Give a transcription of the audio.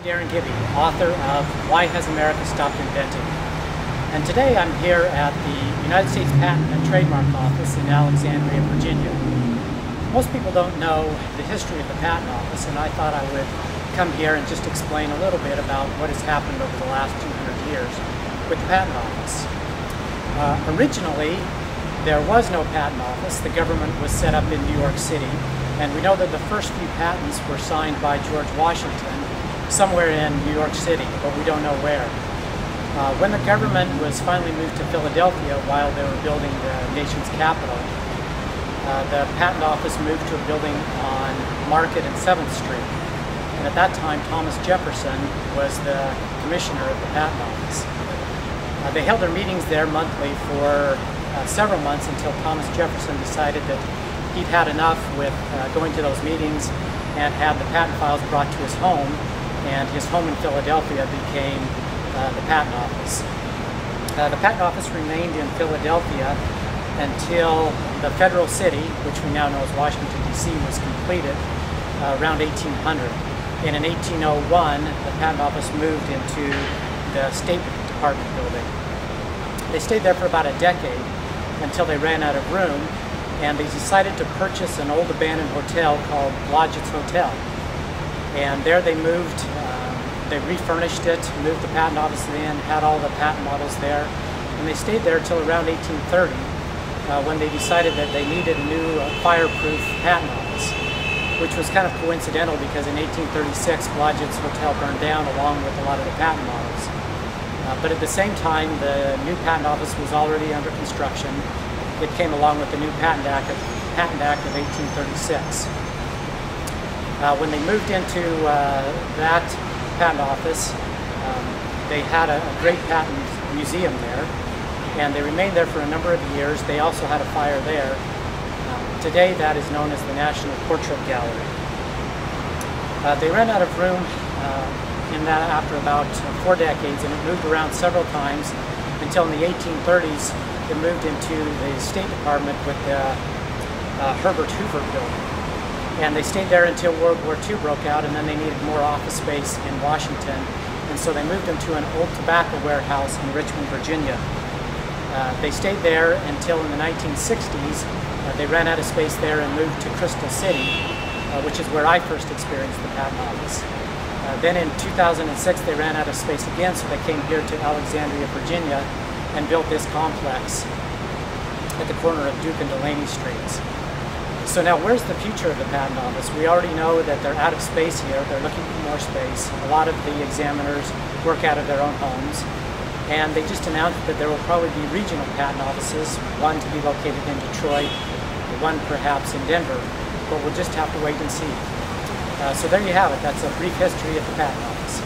I'm Darin Gibby, author of Why Has America Stopped Inventing? And today I'm here at the United States Patent and Trademark Office in Alexandria, Virginia. Most people don't know the history of the Patent Office, and I thought I would come here and just explain a little bit about what has happened over the last 200 years with the Patent Office. Originally, there was no patent office. The government was set up in New York City, and we know that the first few patents were signed by George Washington somewhere in New York City, but we don't know where. When the government was finally moved to Philadelphia while they were building the nation's capital, the patent office moved to a building on Market and 7th Street. And at that time, Thomas Jefferson was the commissioner of the patent office. They held their meetings there monthly for several months until Thomas Jefferson decided that he'd had enough with going to those meetings and had the patent files brought to his home, and his home in Philadelphia became the patent office. The patent office remained in Philadelphia until the federal city, which we now know as Washington, D.C., was completed around 1800. And in 1801, the patent office moved into the State Department building. They stayed there for about a decade until they ran out of room, and they decided to purchase an old abandoned hotel called Blodgett's Hotel. And there they moved, they refurnished it, moved the patent office in, had all the patent models there, and they stayed there until around 1830 when they decided that they needed a new fireproof patent office, which was kind of coincidental because in 1836 Blodgett's Hotel burned down along with a lot of the patent models. But at the same time, the new patent office was already under construction. It came along with the new Patent Act of 1836. When they moved into that patent office, they had a great patent museum there, and they remained there for a number of years. They also had a fire there. Today that is known as the National Portrait Gallery. They ran out of room in that after about 4 decades, and it moved around several times until in the 1830s it moved into the State Department with the Herbert Hoover building. And they stayed there until World War II broke out, and then they needed more office space in Washington, and so they moved into an old tobacco warehouse in Richmond, Virginia. They stayed there until in the 1960s. They ran out of space there and moved to Crystal City, which is where I first experienced the patent office. Then in 2006 they ran out of space again, so they came here to Alexandria, Virginia, and built this complex at the corner of Duke and Delaney Streets. So now where's the future of the patent office? We already know that they're out of space here. They're looking for more space. A lot of the examiners work out of their own homes. And they just announced that there will probably be regional patent offices, one to be located in Detroit, one perhaps in Denver, but we'll just have to wait and see. So there you have it. That's a brief history of the patent office.